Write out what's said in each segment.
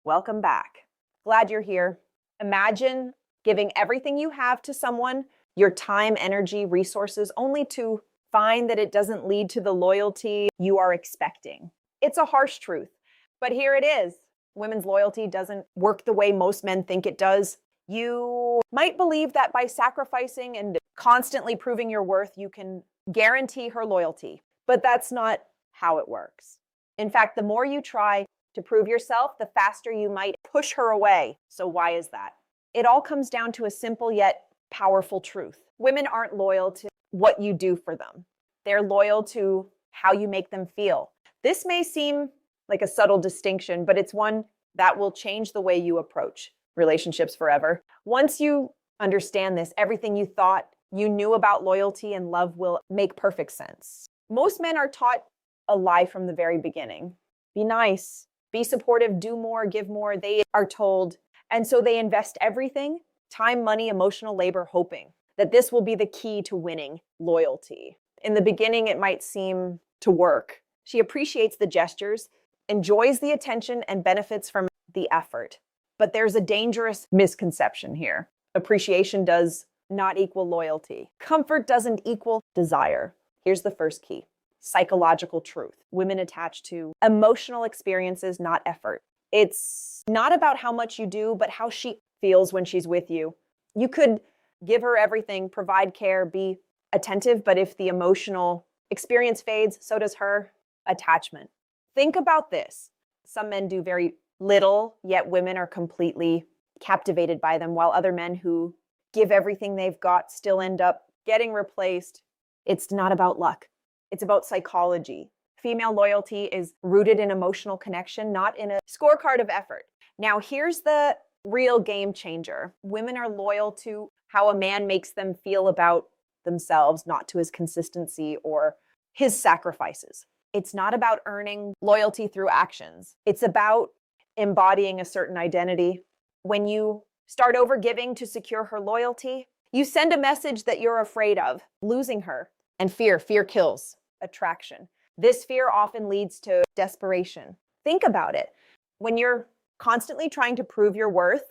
Welcome back. Glad you're here. Imagine giving everything you have to someone, your time, energy, resources, only to find that it doesn't lead to the loyalty you are expecting. It's a harsh truth, but here it is. Women's loyalty doesn't work the way most men think it does. You might believe that by sacrificing and constantly proving your worth, you can guarantee her loyalty, but that's not how it works. In fact, the more you try to prove yourself, the faster you might push her away. So why is that? It all comes down to a simple yet powerful truth. Women aren't loyal to what you do for them. They're loyal to how you make them feel. This may seem like a subtle distinction, but it's one that will change the way you approach relationships forever. Once you understand this, everything you thought you knew about loyalty and love will make perfect sense. Most men are taught a lie from the very beginning. Be nice, be supportive, do more, give more, they are told. And so they invest everything, time, money, emotional labor, hoping that this will be the key to winning loyalty. In the beginning, it might seem to work. She appreciates the gestures, enjoys the attention, and benefits from the effort. But there's a dangerous misconception here. Appreciation does not equal loyalty. Comfort doesn't equal desire. Here's the first key. Psychological truth. Women attach to emotional experiences, not effort. It's not about how much you do, but how she feels when she's with you. You could give her everything, provide care, be attentive, but if the emotional experience fades, so does her attachment. Think about this. Some men do very little, yet women are completely captivated by them, while other men who give everything they've got still end up getting replaced. It's not about luck. It's about psychology. Female loyalty is rooted in emotional connection, not in a scorecard of effort. Now, here's the real game changer. Women are loyal to how a man makes them feel about themselves, not to his consistency or his sacrifices. It's not about earning loyalty through actions. It's about embodying a certain identity. When you start overgiving to secure her loyalty, you send a message that you're afraid of losing her. And fear kills attraction. This fear often leads to desperation. Think about it. When you're constantly trying to prove your worth,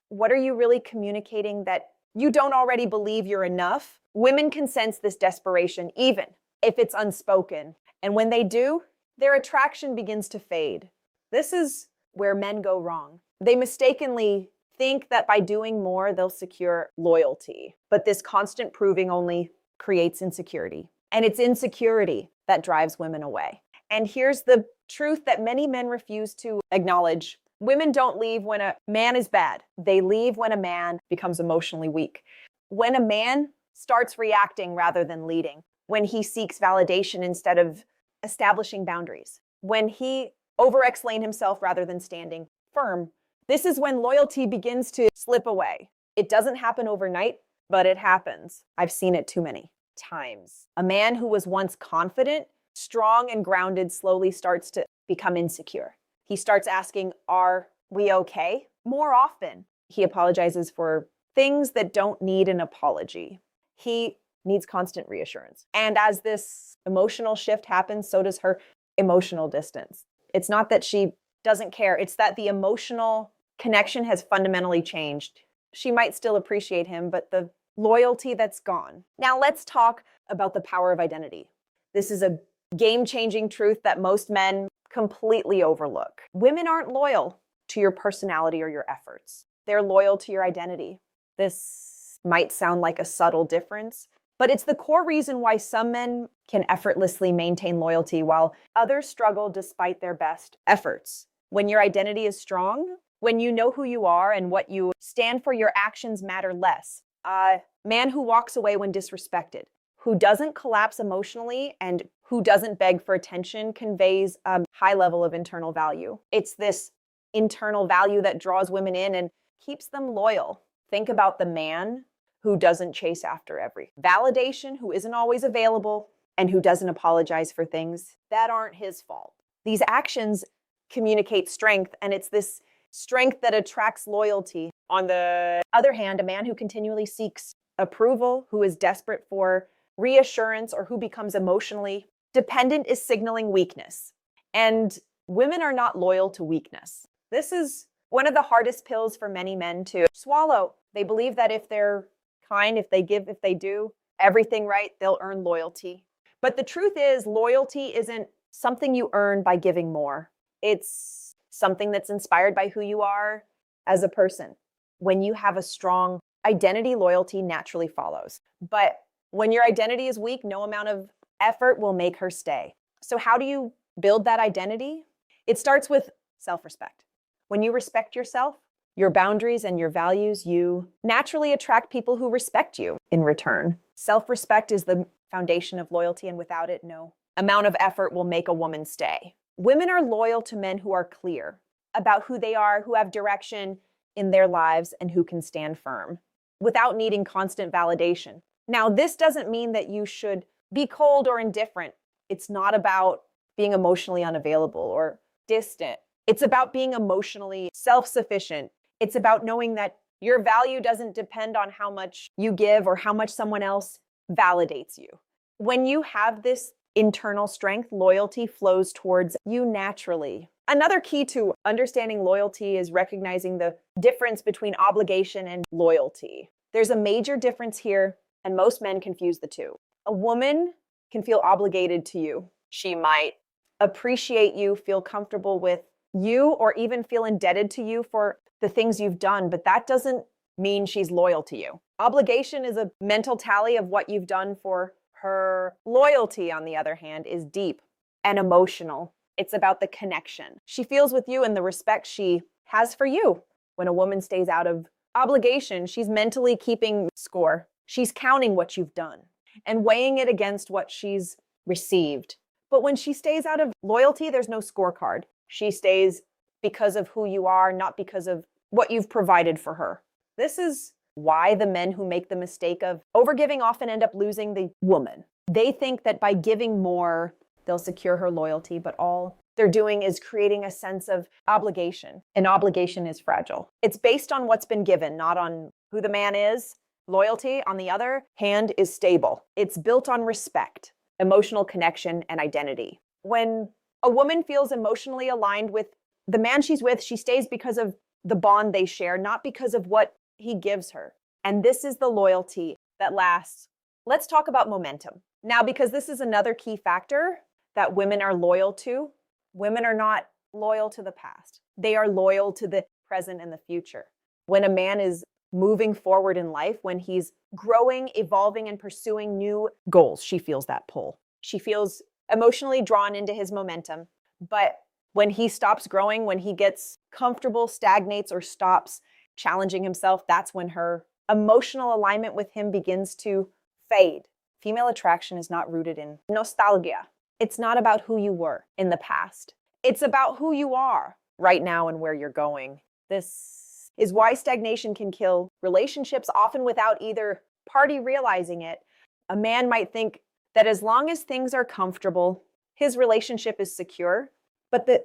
what are you really communicating that you don't already believe you're enough? Women can sense this desperation, even if it's unspoken. And when they do, their attraction begins to fade. This is where men go wrong. They mistakenly think that by doing more, they'll secure loyalty. But this constant proving only creates insecurity. And it's insecurity that drives women away. And here's the truth that many men refuse to acknowledge. Women don't leave when a man is bad. They leave when a man becomes emotionally weak. When a man starts reacting rather than leading. When he seeks validation instead of establishing boundaries. When he over-explains himself rather than standing firm. This is when loyalty begins to slip away. It doesn't happen overnight, but it happens. I've seen it too many times. A man who was once confident, strong, and grounded slowly starts to become insecure. He starts asking, "Are we okay?" More often, he apologizes for things that don't need an apology. He needs constant reassurance. And as this emotional shift happens, so does her emotional distance. It's not that she doesn't care. It's that the emotional connection has fundamentally changed. She might still appreciate him, but the loyalty that's gone. Now let's talk about the power of identity. This is a game-changing truth that most men completely overlook. Women aren't loyal to your personality or your efforts. They're loyal to your identity. This might sound like a subtle difference, but it's the core reason why some men can effortlessly maintain loyalty while others struggle despite their best efforts. When your identity is strong, when you know who you are and what you stand for, your actions matter less. A man who walks away when disrespected, who doesn't collapse emotionally, and who doesn't beg for attention conveys a high level of internal value. It's this internal value that draws women in and keeps them loyal. Think about the man who doesn't chase after every validation, who isn't always available, and who doesn't apologize for things that aren't his fault. These actions communicate strength, and it's this strength that attracts loyalty. On the other hand, a man who continually seeks approval, who is desperate for reassurance, or who becomes emotionally dependent is signaling weakness. And women are not loyal to weakness. This is One of the hardest pills for many men to swallow. They believe that if they're kind, if they give, if they do everything right, they'll earn loyalty. But the truth is, loyalty isn't something you earn by giving more. It's something that's inspired by who you are as a person. When you have a strong identity, loyalty naturally follows. But when your identity is weak, no amount of effort will make her stay. So how do you build that identity? It starts with self-respect. When you respect yourself, your boundaries, and your values, you naturally attract people who respect you in return. Self-respect is the foundation of loyalty, and without it, no amount of effort will make a woman stay. Women are loyal to men who are clear about who they are, who have direction in their lives, and who can stand firm without needing constant validation. Now, this doesn't mean that you should be cold or indifferent. It's not about being emotionally unavailable or distant. It's about being emotionally self-sufficient. It's about knowing that your value doesn't depend on how much you give or how much someone else validates you. When you have this internal strength, loyalty flows towards you naturally. Another key to understanding loyalty is recognizing the difference between obligation and loyalty. There's a major difference here, and most men confuse the two. A woman can feel obligated to you. She might appreciate you, feel comfortable with you, or even feel indebted to you for the things you've done, but that doesn't mean she's loyal to you. Obligation is a mental tally of what you've done for her. Loyalty, on the other hand, is deep and emotional. It's about the connection she feels with you and the respect she has for you. When a woman stays out of obligation, she's mentally keeping score. She's counting what you've done and weighing it against what she's received. But when she stays out of loyalty, there's no scorecard. She stays because of who you are, not because of what you've provided for her. This is why the men who make the mistake of overgiving often end up losing the woman. They think that by giving more, they'll secure her loyalty, but all they're doing is creating a sense of obligation. And obligation is fragile. It's based on what's been given, not on who the man is. Loyalty, on the other hand, is stable. It's built on respect, emotional connection, and identity. When a woman feels emotionally aligned with the man she's with, she stays because of the bond they share, not because of what he gives her. And this is the loyalty that lasts. Let's talk about momentum. Now, because this is another key factor that women are loyal to, women are not loyal to the past. They are loyal to the present and the future. When a man is moving forward in life, when he's growing, evolving, and pursuing new goals, she feels that pull. She feels emotionally drawn into his momentum. But when he stops growing, when he gets comfortable, stagnates, or stops challenging himself, that's when her emotional alignment with him begins to fade. Female attraction is not rooted in nostalgia. It's not about who you were in the past. It's about who you are right now and where you're going. This is why stagnation can kill relationships, often without either party realizing it. A man might think that as long as things are comfortable, his relationship is secure. But the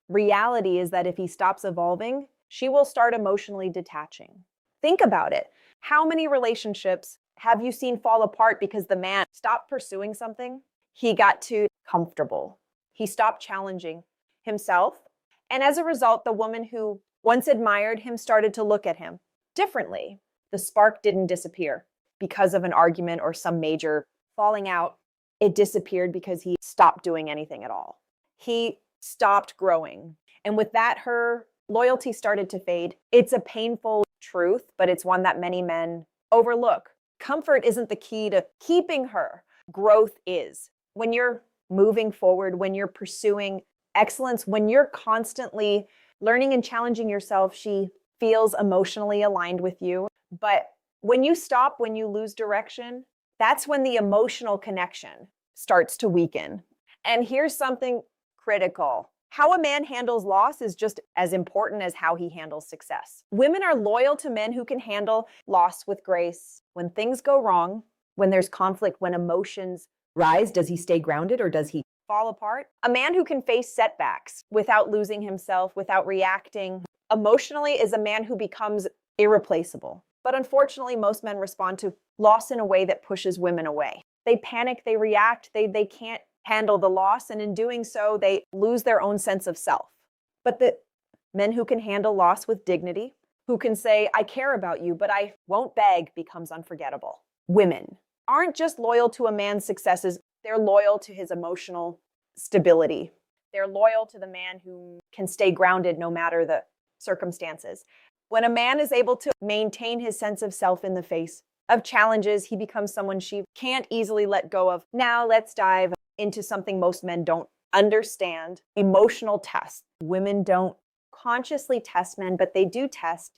reality is that if he stops evolving, she will start emotionally detaching. Think about it. How many relationships have you seen fall apart because the man stopped pursuing something? He got too comfortable. He stopped challenging himself. And as a result, the woman who once admired him started to look at him differently. The spark didn't disappear because of an argument or some major falling out. It disappeared because he stopped doing anything at all. He stopped growing. And with that, her loyalty started to fade. It's a painful truth, but it's one that many men overlook. Comfort isn't the key to keeping her. Growth is. When you're moving forward, when you're pursuing excellence, when you're constantly learning and challenging yourself, she feels emotionally aligned with you. But when you stop, when you lose direction, that's when the emotional connection starts to weaken. And here's something critical. How a man handles loss is just as important as how he handles success. Women are loyal to men who can handle loss with grace. When things go wrong, when there's conflict, when emotions rise, does he stay grounded or does he fall apart? A man who can face setbacks without losing himself, without reacting emotionally, is a man who becomes irreplaceable. But unfortunately, most men respond to loss in a way that pushes women away. They panic, they react, they can't handle the loss, and in doing so, they lose their own sense of self. But the Men who can handle loss with dignity, who can say, I care about you, but I won't beg, becomes unforgettable. Women aren't just loyal to a man's successes, they're loyal to his emotional stability. They're loyal to the man who can stay grounded no matter the circumstances. When a man is able to maintain his sense of self in the face of challenges, he becomes someone she can't easily let go of. Now let's dive into something most men don't understand: emotional tests. Women don't consciously test men, but they do test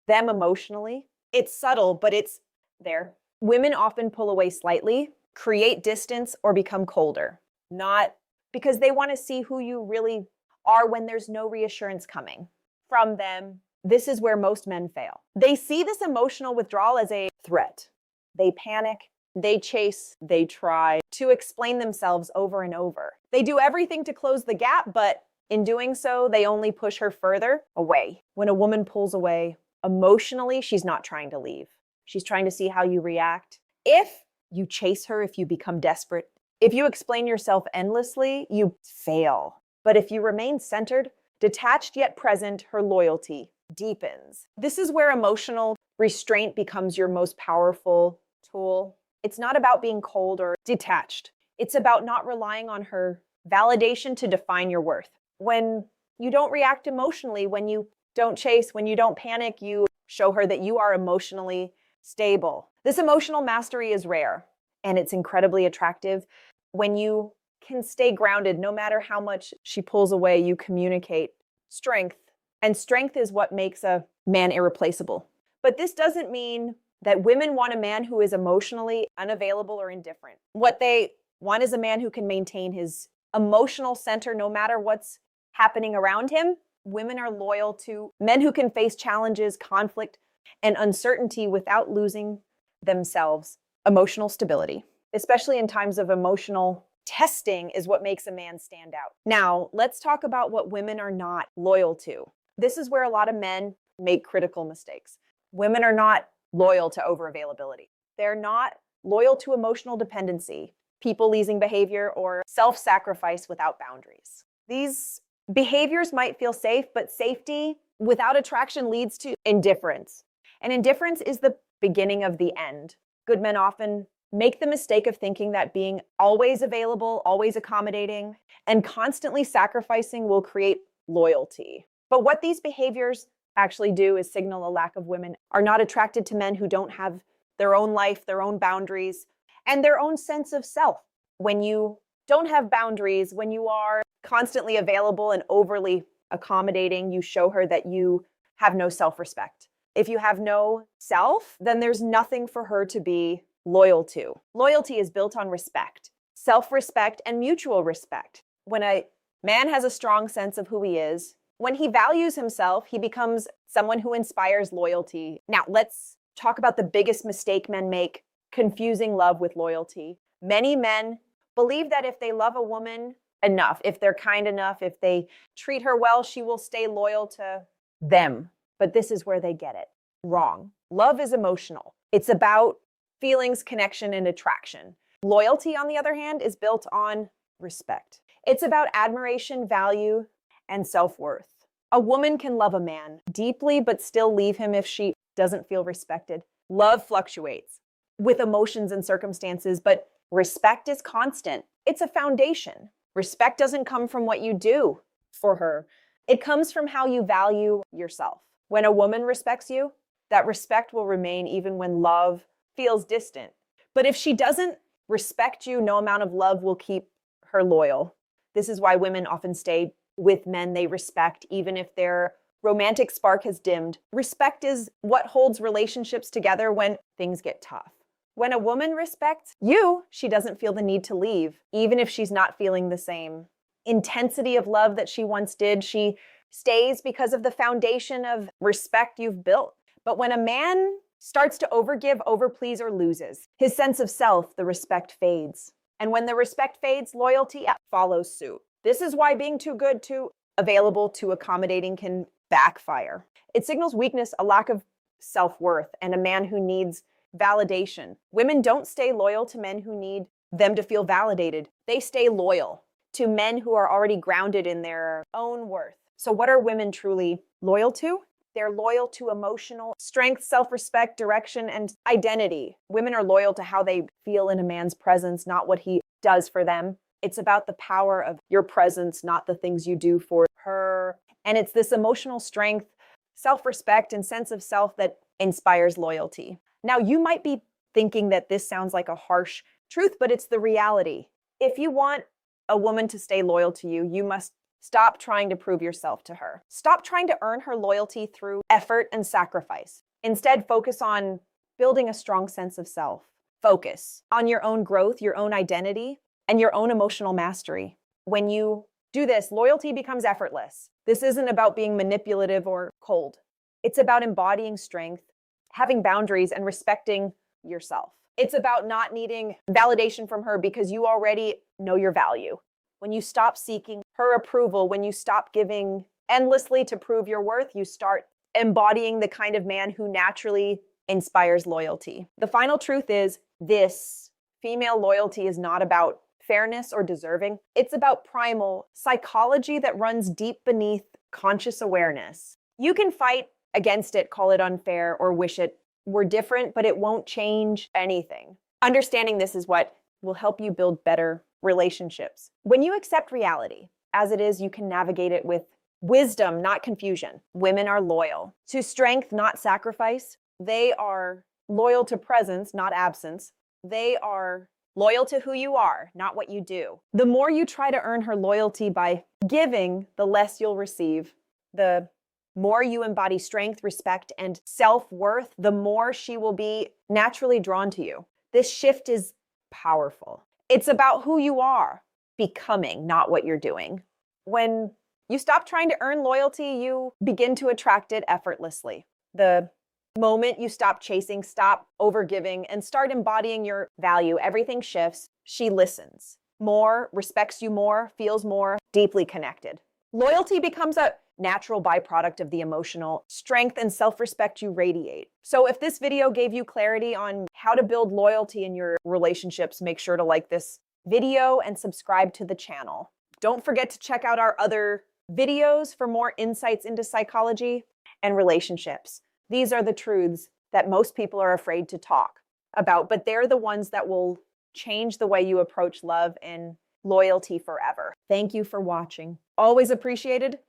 them emotionally. It's subtle, but it's there. Women often pull away slightly, create distance, or become colder. Not because they want to see who you really are when there's no reassurance coming from them. This is where most men fail. They see this emotional withdrawal as a threat. They panic, they chase, they try to explain themselves over and over. They do everything to close the gap, but in doing so, they only push her further away. When a woman pulls away emotionally, she's not trying to leave. She's trying to see how you react. If you chase her, if you become desperate, if you explain yourself endlessly, you fail. But if you remain centered, detached yet present, her loyalty deepens. This is where emotional restraint becomes your most powerful tool. It's not about being cold or detached. It's about not relying on her validation to define your worth. When you don't react emotionally, when you don't chase, when you don't panic, you show her that you are emotionally stable. This emotional mastery is rare, and it's incredibly attractive. When you can stay grounded, no matter how much she pulls away, you communicate strength. And strength is what makes a man irreplaceable. But this doesn't mean that women want a man who is emotionally unavailable or indifferent. What they want is a man who can maintain his emotional center no matter what's happening around him. Women are loyal to men who can face challenges, conflict, and uncertainty without losing themselves. Emotional stability, especially in times of emotional testing, is what makes a man stand out. Now, let's talk about what women are not loyal to. This is where a lot of men make critical mistakes. Women are not loyal to overavailability. They're not loyal to emotional dependency, people-pleasing behavior, or self-sacrifice without boundaries. These behaviors might feel safe, but safety without attraction leads to indifference. And indifference is the beginning of the end. Good men often make the mistake of thinking that being always available, always accommodating, and constantly sacrificing will create loyalty. But what these behaviors actually do is signal a lack of women are not attracted to men who don't have their own life, their own boundaries, and their own sense of self. When you don't have boundaries, when you are constantly available and overly accommodating, you show her that you have no self-respect. If you have no self, then there's nothing for her to be loyal to. Loyalty is built on respect, self-respect, and mutual respect. When a man has a strong sense of who he is, when he values himself, he becomes someone who inspires loyalty. Now, let's talk about the biggest mistake men make: confusing love with loyalty. Many men believe that if they love a woman enough, if they're kind enough, if they treat her well, she will stay loyal to them. But this is where they get it wrong. Love is emotional. It's about feelings, connection, and attraction. Loyalty, on the other hand, is built on respect. It's about admiration, value, and self-worth. A woman can love a man deeply, but still leave him if she doesn't feel respected. Love fluctuates with emotions and circumstances, but respect is constant. It's a foundation. Respect doesn't come from what you do for her. It comes from how you value yourself. When a woman respects you, that respect will remain even when love feels distant. But if she doesn't respect you, no amount of love will keep her loyal. This is why women often stay with men they respect, even if their romantic spark has dimmed. Respect is what holds relationships together when things get tough. When a woman respects you, she doesn't feel the need to leave, even if she's not feeling the same intensity of love that she once did. She stays because of the foundation of respect you've built. But when a man starts to overgive, overplease, or loses his sense of self, the respect fades. And when the respect fades, loyalty follows suit. This is why being too good, too available, too accommodating can backfire. It signals weakness, a lack of self-worth, and a man who needs validation. Women don't stay loyal to men who need them to feel validated. They stay loyal to men who are already grounded in their own worth. So what are women truly loyal to? They're loyal to emotional strength, self-respect, direction, and identity. Women are loyal to how they feel in a man's presence, not what he does for them. It's about the power of your presence, not the things you do for her. And it's this emotional strength, self-respect, and sense of self that inspires loyalty. Now, you might be thinking that this sounds like a harsh truth, but it's the reality. If you want a woman to stay loyal to you, you must stop trying to prove yourself to her. Stop trying to earn her loyalty through effort and sacrifice. Instead, focus on building a strong sense of self. Focus on your own growth, your own identity, and your own emotional mastery. When you do this, loyalty becomes effortless. This isn't about being manipulative or cold. It's about embodying strength, having boundaries, and respecting yourself. It's about not needing validation from her because you already know your value. When you stop seeking her approval, when you stop giving endlessly to prove your worth, you start embodying the kind of man who naturally inspires loyalty. The final truth is this: female loyalty is not about fairness or deserving. It's about primal psychology that runs deep beneath conscious awareness. You can fight against it, call it unfair, or wish it were different, but it won't change anything. Understanding this is what will help you build better relationships. When you accept reality as it is, you can navigate it with wisdom, not confusion. Women are loyal to strength, not sacrifice. They are loyal to presence, not absence. They are loyal to who you are, not what you do. The more you try to earn her loyalty by giving, the less you'll receive. The more you embody strength, respect, and self-worth, the more she will be naturally drawn to you. This shift is powerful. It's about who you are becoming, not what you're doing. When you stop trying to earn loyalty, you begin to attract it effortlessly. The moment you stop chasing, stop overgiving, and start embodying your value, everything shifts. She listens more, respects you more, feels more deeply connected. Loyalty becomes a natural byproduct of the emotional strength and self-respect you radiate. So if this video gave you clarity on how to build loyalty in your relationships, make sure to like this video and subscribe to the channel. Don't forget to check out our other videos for more insights into psychology and relationships. These are the truths that most people are afraid to talk about, but they're the ones that will change the way you approach love and loyalty forever. Thank you for watching. Always appreciated.